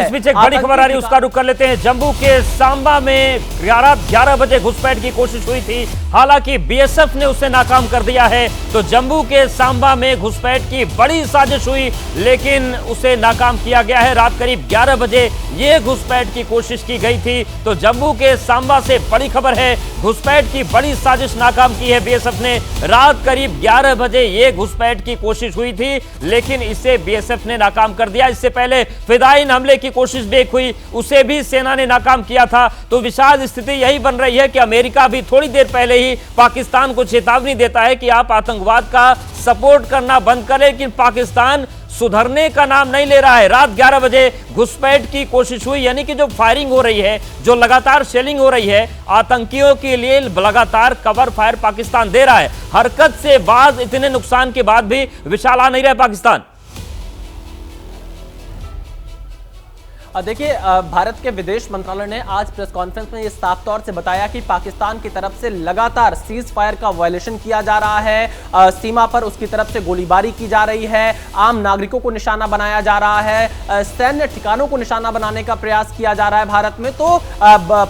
इस बीच एक बड़ी खबर आ रही है, उसका रुख कर लेते हैं। जम्मू के सांबा में 11 बजे घुसपैठ की कोशिश हुई थी, हालांकि बीएसएफ ने उसे नाकाम कर दिया है। तो जम्मू के सांबा में घुसपैठ की बड़ी साजिश हुई, लेकिन उसे नाकाम किया गया है। रात करीब 11 बजे ये घुसपैठ की कोशिश की गई थी। तो जम्मू के सांबा से बड़ी खबर है, घुसपैठ की बड़ी साजिश नाकाम की है बीएसएफ ने। रात करीब 11 बजे ये घुसपैठ की कोशिश हुई थी, लेकिन इसे बीएसएफ ने नाकाम कर दिया। इससे पहले फिदायीन हमले की कोशिश भी हुई, उसे भी सेना ने नाकाम किया था। तो विशाल स्थिति यही बन रही है कि अमेरिका भी थोड़ी देर पहले ही पाकिस्तान को चेतावनी देता है कि आप आतंकवाद का सपोर्ट करना बंद करें, लेकिन पाकिस्तान सुधरने का नाम नहीं ले रहा है। रात 11 बजे घुसपैठ की कोशिश हुई, यानी कि जो फायरिंग हो रही है, जो लगातार शेलिंग हो रही है, आतंकियों के लिए लगातार कवर फायर पाकिस्तान दे रहा है। हरकत से बाज इतने नुकसान के बाद भी विशाल आ नहीं रहा पाकिस्तान। देखिए, भारत के विदेश मंत्रालय ने आज प्रेस कॉन्फ्रेंस में ये साफ तौर से बताया कि पाकिस्तान की तरफ से लगातार सीज फायर का वायलेशन किया जा रहा है। सीमा पर उसकी तरफ से गोलीबारी की जा रही है, आम नागरिकों को निशाना बनाया जा रहा है, सैन्य ठिकानों को निशाना बनाने का प्रयास किया जा रहा है भारत में। तो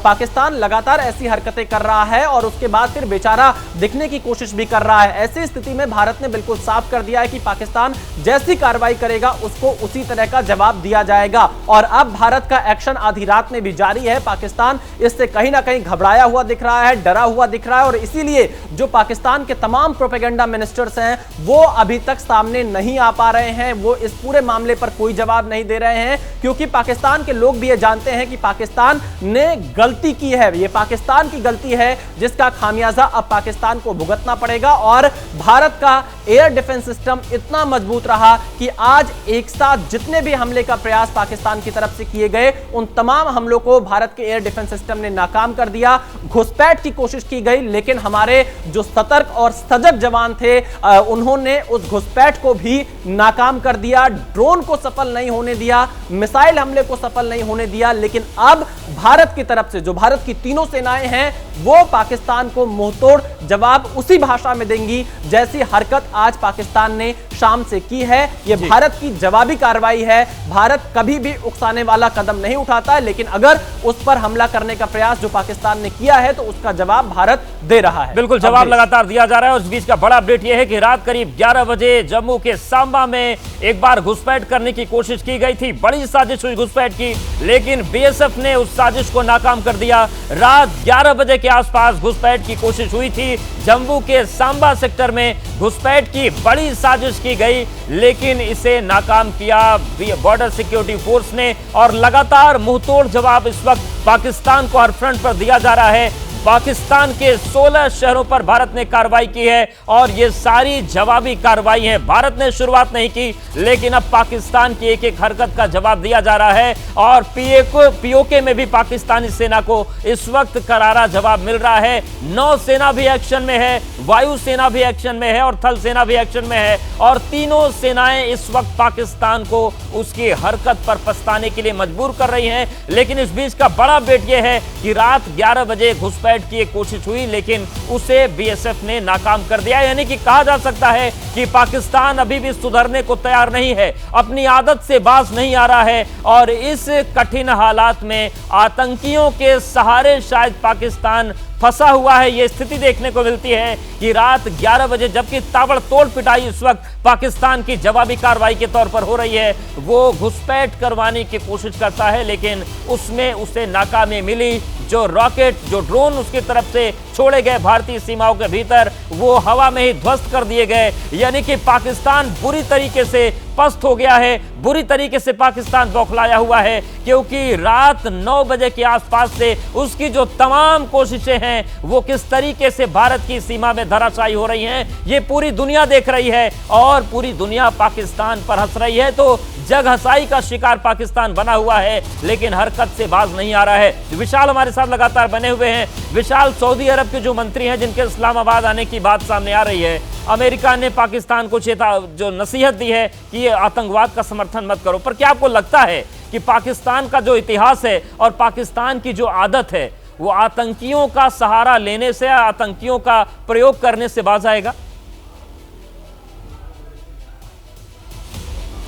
पाकिस्तान लगातार ऐसी हरकतें कर रहा है और उसके बाद फिर बेचारा दिखने की कोशिश भी कर रहा है। ऐसी स्थिति में भारत ने बिल्कुल साफ कर दिया है कि पाकिस्तान जैसी कार्रवाई करेगा उसको उसी तरह का जवाब दिया जाएगा। और अब भारत का एक्शन आधी रात में भी जारी है। पाकिस्तान इससे कहीं ना कहीं घबराया हुआ दिख रहा है, डरा हुआ दिख रहा है, और इसीलिए जो पाकिस्तान के तमाम प्रोपेगेंडा मिनिस्टर्स हैं वो अभी तक सामने नहीं आ पा रहे हैं। वो इस पूरे मामले पर कोई जवाब नहीं दे रहे हैं, क्योंकि पाकिस्तान के लोग भी ये जानते हैं कि पाकिस्तान ने गलती की है। ये पाकिस्तान की गलती है जिसका खामियाजा अब पाकिस्तान को भुगतना पड़ेगा। और भारत का एयर डिफेंस सिस्टम इतना मजबूत रहा कि आज एक साथ जितने भी हमले का प्रयास पाकिस्तान की तरफ से किए गए, उन तमाम हमलों को भारत के एयर डिफेंस सिस्टम ने नाकाम कर दिया। घुसपैठ की कोशिश की गई, लेकिन हमारे जो सतर्क और सजग जवान थे उन्होंने उस घुसपैठ को भी नाकाम कर दिया। ड्रोन को सफल नहीं होने दिया, मिसाइल हमले को सफल नहीं होने दिया। लेकिन अब भारत की तरफ से जो भारत की तीनों सेनाएं हैं वो पाकिस्तान को मुंहतोड़ जवाब उसी भाषा में देंगी जैसी हरकत आज पाकिस्तान ने शाम से की है। यह भारत की जवाबी कार्रवाई है। भारत कभी भी उकसाने वाला कदम नहीं उठाता है, लेकिन अगर उस पर हमला करने का प्रयास जो पाकिस्तान ने किया है तो उसका जवाब भारत दे रहा है। बिल्कुल, जवाब लगातार दिया जा रहा है। उस बीच का बड़ा अपडेट यह है कि रात करीब 11 बजे जम्मू के सांबा में एक बार घुसपैठ करने की कोशिश की गई थी। बड़ी साजिश हुई घुसपैठ की, लेकिन बीएसएफ ने उस साजिश को नाकाम कर दिया। रात 11 बजे के आसपास घुसपैठ की कोशिश हुई थी। जम्मू के सांबा सेक्टर में घुसपैठ की बड़ी साजिश की गई, लेकिन इसे नाकाम किया बॉर्डर सिक्योरिटी फोर्स ने। और लगातार मुंहतोड़ जवाब इस वक्त पाकिस्तान को हर फ्रंट पर दिया जा रहा है। पाकिस्तान के 16 शहरों पर भारत ने कार्रवाई की है, और ये सारी जवाबी कार्रवाई है। भारत ने शुरुआत नहीं की, लेकिन अब पाकिस्तान की एक एक हरकत का जवाब दिया जा रहा है। और पीओके में भी पाकिस्तानी सेना को इस वक्त करारा जवाब मिल रहा है। नौसेना भी एक्शन में है, वायुसेना भी एक्शन में है, और थल सेना भी एक्शन में है। और तीनों सेनाएं इस वक्त पाकिस्तान को उसकी हरकत पर पछताने के लिए मजबूर कर रही हैं। लेकिन इस बीच का बड़ा अपडेट यह है कि रात 11 बजे घुसपैठ की एक कोशिश हुई, लेकिन उसे बीएसएफ ने नाकाम कर दिया। यानी कि कहा जा सकता है कि पाकिस्तान अभी भी सुधरने को तैयार नहीं है, अपनी आदत से बाज नहीं आ रहा है। और इस कठिन हालात में आतंकियों के सहारे शायद पाकिस्तान फंसा हुआ है। यह स्थिति देखने को मिलती है कि रात 11 बजे जबकि ताबड़तोड़ पिटाई इस वक्त पाकिस्तान की जवाबी कार्रवाई के तौर पर हो रही है, वो घुसपैठ करवाने की कोशिश करता है, लेकिन उसमें उसे नाकामी मिली। जो रॉकेट, जो ड्रोन उसकी तरफ से छोड़े गए भारतीय सीमाओं के भीतर, वो हवा में ही ध्वस्त कर दिए गए। यानी कि पाकिस्तान बुरी तरीके से पस्त हो गया है, बुरी तरीके से पाकिस्तान बौखलाया हुआ है, क्योंकि रात 9 बजे के आसपास से उसकी जो तमाम कोशिशें हैं वो किस तरीके से भारत की सीमा में धराशायी हो रही हैं, ये पूरी दुनिया देख रही है। और पूरी दुनिया पाकिस्तान पर हंस रही है। तो जग हंसाई का शिकार पाकिस्तान बना हुआ है, लेकिन हरकत से बाज नहीं आ रहा है। विशाल हमारे साथ लगातार बने हुए हैं। विशाल, सऊदी अरब के जो मंत्री हैं जिनके इस्लामाबाद आने की बात सामने आ रही है, अमेरिका ने पाकिस्तान को जो नसीहत दी है कि ये आतंकवाद का समर्थन मत करो, पर क्या आपको लगता है कि पाकिस्तान का जो इतिहास है और पाकिस्तान की जो आदत है वो आतंकियों का सहारा लेने से, आतंकियों का प्रयोग करने से बाज आएगा?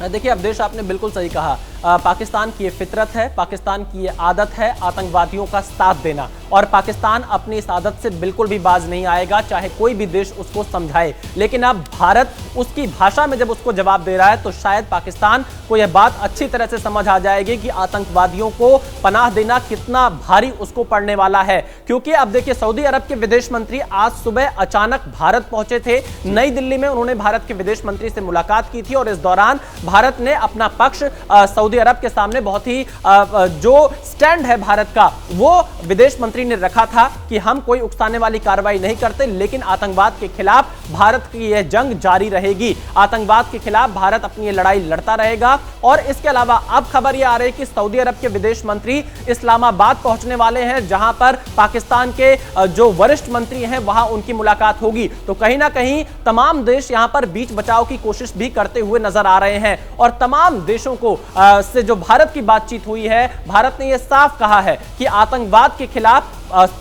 देखिए अवधेश, आपने बिल्कुल सही कहा। पाकिस्तान की ये फितरत है, पाकिस्तान की ये आदत है आतंकवादियों का साथ देना, और पाकिस्तान अपनी इस आदत से बिल्कुल भी बाज नहीं आएगा, चाहे कोई भी देश उसको समझाए। लेकिन अब भारत उसकी भाषा में जब उसको जवाब दे रहा है, तो शायद पाकिस्तान को यह बात अच्छी तरह से समझ आ जाएगी कि आतंकवादियों को पनाह देना कितना भारी उसको पड़ने वाला है। क्योंकि अब देखिए, सऊदी अरब के विदेश मंत्री आज सुबह अचानक भारत पहुंचे थे। नई दिल्ली में उन्होंने भारत के विदेश मंत्री से मुलाकात की थी, और इस दौरान भारत ने अपना पक्ष सऊदी अरब के सामने बहुत ही जो स्टैंड है भारत का, वो विदेश मंत्री ने रखा था कि हम कोई उकसाने वाली कार्रवाई नहीं करते, लेकिन आतंकवाद के खिलाफ भारत की यह जंग जारी रहेगी। आतंकवाद के खिलाफ भारत अपनी ये लड़ाई लड़ता रहेगा। और इसके अलावा अब खबर यह आ रही है कि सऊदी अरब के विदेश मंत्री इस्लामाबाद पहुंचने वाले हैं, जहां पर पाकिस्तान के जो वरिष्ठ मंत्री हैं वहां उनकी मुलाकात होगी। तो कहीं ना कहीं तमाम देश यहां पर बीच बचाव की कोशिश भी करते हुए नजर आ रहे हैं, और तमाम देशों को से जो भारत की बातचीत हुई है, भारत ने यह साफ कहा है कि आतंकवाद के खिलाफ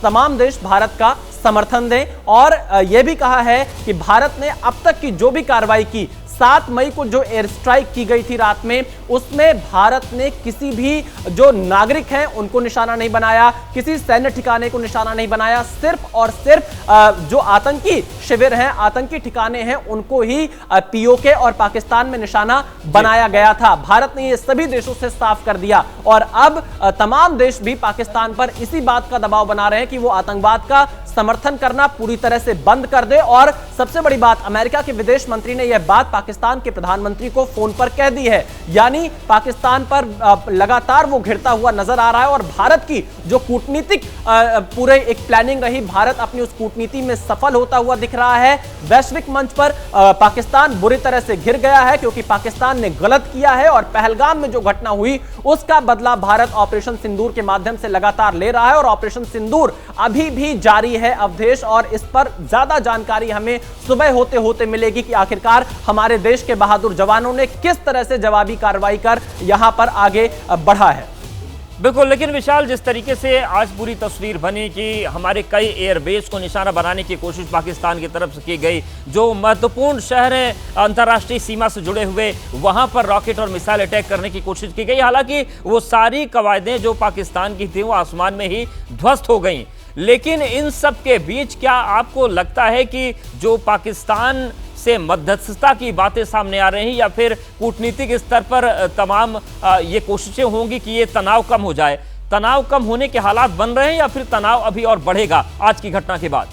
तमाम देश भारत का समर्थन दें, और यह भी कहा है कि भारत ने अब तक की जो भी कार्रवाई की, 7 मई को जो एयर स्ट्राइक की गई थी रात में, उसमें भारत ने किसी भी जो नागरिक हैं उनको निशाना नहीं बनाया, किसी सैन्य ठिकाने को निशाना नहीं बनाया, सिर्फ और सिर्फ जो आतंकी शिविर हैं, आतंकी ठिकाने हैं, उनको ही पीओके और पाकिस्तान में निशाना बनाया गया था। भारत ने ये सभी देशों से साफ कर दिया, और अब तमाम देश भी पाकिस्तान पर इसी बात का दबाव बना रहे हैं कि वो आतंकवाद का समर्थन करना पूरी तरह से बंद कर दे। और सबसे बड़ी बात, अमेरिका के विदेश मंत्री ने यह बात पाकिस्तान के प्रधानमंत्री को फोन पर कह दी है, यानी पाकिस्तान पर लगातार वो घिरता हुआ नजर आ रहा है। और भारत की जो कूटनीतिक पूरे एक प्लानिंग रही, भारत अपनी उस कूटनीति में सफल होता हुआ दिख रहा है। वैश्विक मंच पर पाकिस्तान बुरी तरह से घिर गया है, क्योंकि पाकिस्तान ने गलत किया है, और पहलगाम में जो घटना हुई उसका बदला भारत ऑपरेशन सिंदूर के माध्यम से लगातार ले रहा है, और ऑपरेशन सिंदूर अभी भी जारी है अवधेश। और इस पर ज्यादा जानकारी हमें सुबह होते होते मिलेगी कि आखिरकार हमारे देश के बहादुर जवानों ने किस तरह से जवाबी कार्रवाई कर यहां पर आगे बढ़ा है। बिल्कुल, लेकिन विशाल, जिस तरीके से आज पूरी तस्वीर बनी कि हमारे कई एयरबेस को निशाना बनाने की कोशिश पाकिस्तान की तरफ से की गई, जो महत्वपूर्ण शहर हैं अंतर्राष्ट्रीय सीमा से जुड़े हुए, वहां पर रॉकेट और मिसाइल अटैक करने की कोशिश की गई। हालांकि वो सारी कवायदें जो पाकिस्तान की थी वो आसमान में ही ध्वस्त हो गई। लेकिन इन सब के बीच क्या आपको लगता है कि जो पाकिस्तान से मध्यस्थता की बातें सामने आ रही हैं, या फिर कूटनीतिक स्तर पर तमाम ये कोशिशें होंगी कि ये तनाव कम हो जाए? तनाव कम होने के हालात बन रहे हैं, या फिर तनाव अभी और बढ़ेगा आज की घटना के बाद?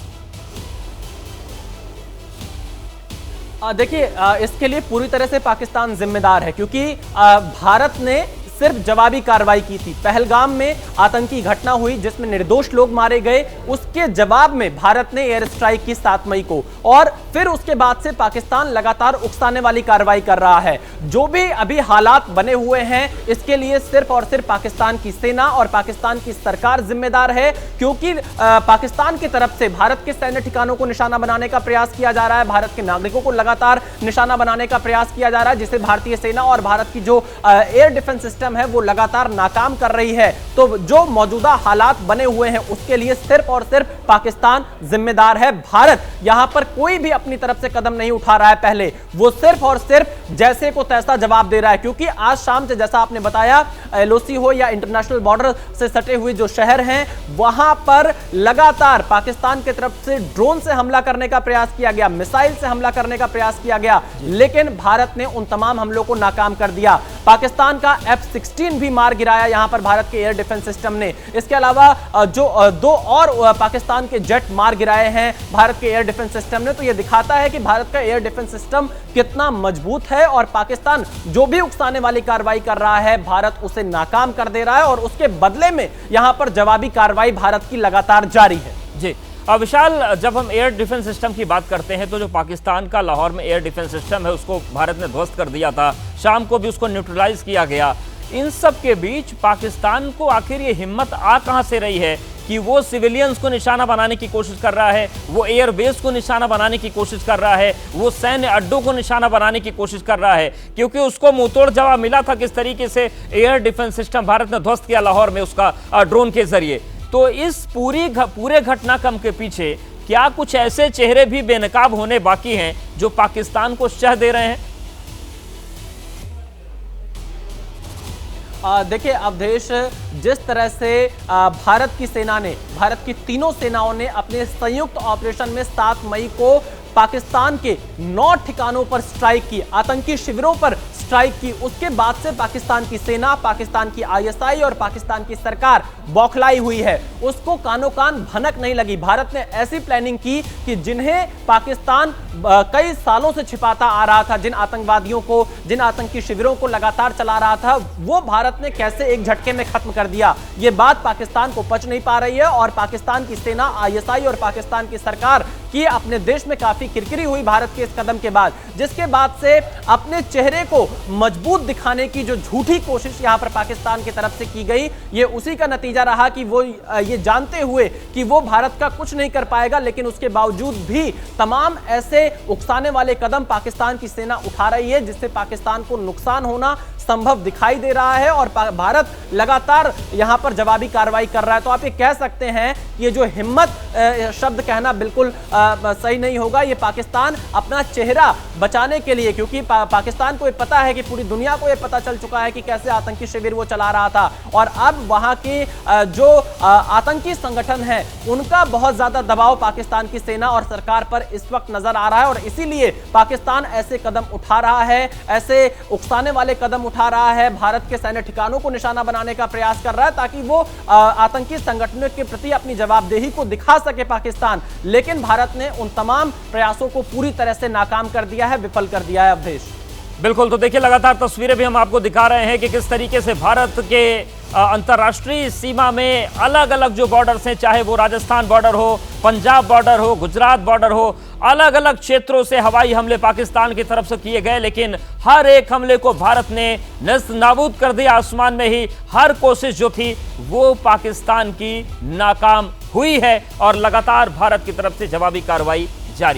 देखिए, इसके लिए पूरी तरह से पाकिस्तान जिम्मेदार है, क्योंकि भारत ने सिर्फ जवाबी कार्रवाई की थी। पहलगाम में आतंकी घटना हुई जिसमें निर्दोष लोग मारे गए, उसके जवाब में भारत ने एयर स्ट्राइक की 7 मई को, और फिर उसके बाद से पाकिस्तान लगातार उकसाने वाली कार्रवाई कर रहा है। जो भी अभी हालात बने हुए हैं, इसके लिए सिर्फ और सिर्फ पाकिस्तान की सेना और पाकिस्तान की सरकार जिम्मेदार है, क्योंकि पाकिस्तान की तरफ से भारत के सैन्य ठिकानों को निशाना बनाने का प्रयास किया जा रहा है, भारत के नागरिकों को लगातार निशाना बनाने का प्रयास किया जा रहा है, जिसे भारतीय सेना और भारत की जो एयर डिफेंस सिस्टम है वो लगातार नाकाम कर रही है। तो जो मौजूदा हालात बने हुए हैं उसके लिए सिर्फ और सिर्फ पाकिस्तान जिम्मेदार है। भारत यहां पर कोई भी अपनी तरफ से कदम नहीं उठा रहा है, पहले वो सिर्फ और सिर्फ जैसे को तैसा जवाब दे रहा है, क्योंकि आज शाम से, जैसा आपने बताया, एलओसी हो या इंटरनेशनल बॉर्डर से सटे हुए जो शहर हैं, वहां पर लगातार पाकिस्तान की तरफ से ड्रोन से हमला करने का प्रयास किया गया, मिसाइल से हमला करने का प्रयास किया गया, लेकिन भारत ने उन तमाम हमलों को नाकाम कर दिया। पाकिस्तान का F-16 भी मार गिराया यहां पर भारत के एयर डिफेंस सिस्टम ने। इसके अलावा जो 2 और पाकिस्तान के जेट मार गिराए हैं भारत के एयर डिफेंस सिस्टम ने। तो यह दिखाता है कि भारत का एयर डिफेंस सिस्टम कितना मजबूत है, और पाकिस्तान जो भी उकसाने वाली कार्रवाई कर रहा है, भारत उसे नाकाम कर दे रहा है, और उसके बदले में यहां पर जवाबी कार्रवाई भारत की लगातार जारी है। जी विशाल, जब हम एयर डिफेंस सिस्टम की बात करते हैं, तो जो पाकिस्तान का लाहौर में एयर डिफेंस सिस्टम है उसको भारत ने ध्वस्त कर दिया था, शाम को भी उसको न्यूट्रलाइज किया गया। इन सब के बीच पाकिस्तान को आखिर ये हिम्मत आ कहां से रही है कि वो सिविलियंस को निशाना बनाने की कोशिश कर रहा है, वो एयरबेस को निशाना बनाने की कोशिश कर रहा है, वो सैन्य अड्डों को निशाना बनाने की कोशिश कर रहा है, क्योंकि उसको मुंहतोड़ जवाब मिला था किस तरीके से एयर डिफेंस सिस्टम भारत ने ध्वस्त किया लाहौर में उसका ड्रोन के जरिए। तो इस पूरे घटनाक्रम के पीछे क्या कुछ ऐसे चेहरे भी बेनकाब होने बाकी हैं जो पाकिस्तान को शह दे रहे हैं? देखिए अवधेश, जिस तरह से भारत की सेना ने, भारत की तीनों सेनाओं ने अपने संयुक्त ऑपरेशन में 7 मई को पाकिस्तान के 9 ठिकानों पर स्ट्राइक की, आतंकी शिविरों पर स्ट्राइक की, उसके बाद से पाकिस्तान की सेना, पाकिस्तान की आईएसआई और पाकिस्तान की सरकार बौखलाई हुई है। उसको कानो कान भनक नहीं लगी। भारत ने ऐसी प्लानिंग की कि जिन्हें पाकिस्तान कई सालों से छिपाता आ रहा था, जिन आतंकवादियों को, जिन आतंकी शिविरों को लगातार चला रहा था, वो भारत ने कैसे एक झटके में खत्म कर दिया। ये बात पाकिस्तान को पच नहीं पा रही है और पाकिस्तान की सेना, आईएसआई और पाकिस्तान की सरकार की अपने देश में काफी किरकिरी हुई भारत के इस कदम के बाद, जिसके बाद से अपने चेहरे को मजबूत दिखाने की जो झूठी कोशिश यहां पर पाकिस्तान की तरफ से की गई, ये उसी का नतीजा रहा कि वो ये जानते हुए कि वो भारत का कुछ नहीं कर पाएगा, लेकिन उसके बावजूद भी तमाम ऐसे उकसाने वाले कदम पाकिस्तान की सेना उठा रही है, जिससे पाकिस्तान को नुकसान होना संभव दिखाई दे रहा है और भारत लगातार यहां पर जवाबी कार्रवाई कर रहा है। तो आप ये कह सकते हैं कि ये जो हिम्मत शब्द कहना बिल्कुल सही नहीं होगा, ये पाकिस्तान अपना चेहरा बचाने के लिए, क्योंकि पाकिस्तान को ये पता है कि पूरी दुनिया को ये पता चल चुका है कि कैसे आतंकी शिविर वो चला रहा था और अब वहां के जो आतंकी संगठन है उनका बहुत ज्यादा दबाव पाकिस्तान की सेना और सरकार पर इस वक्त नजर आ रहा है और इसीलिए पाकिस्तान ऐसे कदम उठा रहा है, ऐसे उकसाने वाले कदम उठा रहा है, भारत के सैन्य ठिकानों को निशाना बनाने का प्रयास कर रहा है ताकि वो आतंकी संगठनों के प्रति अपनी जवाबदेही को दिखा सके पाकिस्तान। लेकिन भारत ने उन तमाम प्रयासों को पूरी तरह से नाकाम कर दिया है, विफल कर दिया है अवधेश। बिल्कुल, तो देखिए लगातार तस्वीरें भी हम आपको दिखा रहे हैं कि किस तरीके से भारत के अंतर्राष्ट्रीय सीमा में अलग अलग जो बॉर्डर्स हैं, चाहे वो राजस्थान बॉर्डर हो, पंजाब बॉर्डर हो, गुजरात बॉर्डर हो, अलग अलग क्षेत्रों से हवाई हमले पाकिस्तान की तरफ से किए गए, लेकिन हर एक हमले को भारत ने नस्त नाबूद कर दिया। आसमान में ही हर कोशिश जो थी वो पाकिस्तान की नाकाम हुई है और लगातार भारत की तरफ से जवाबी कार्रवाई जारी है।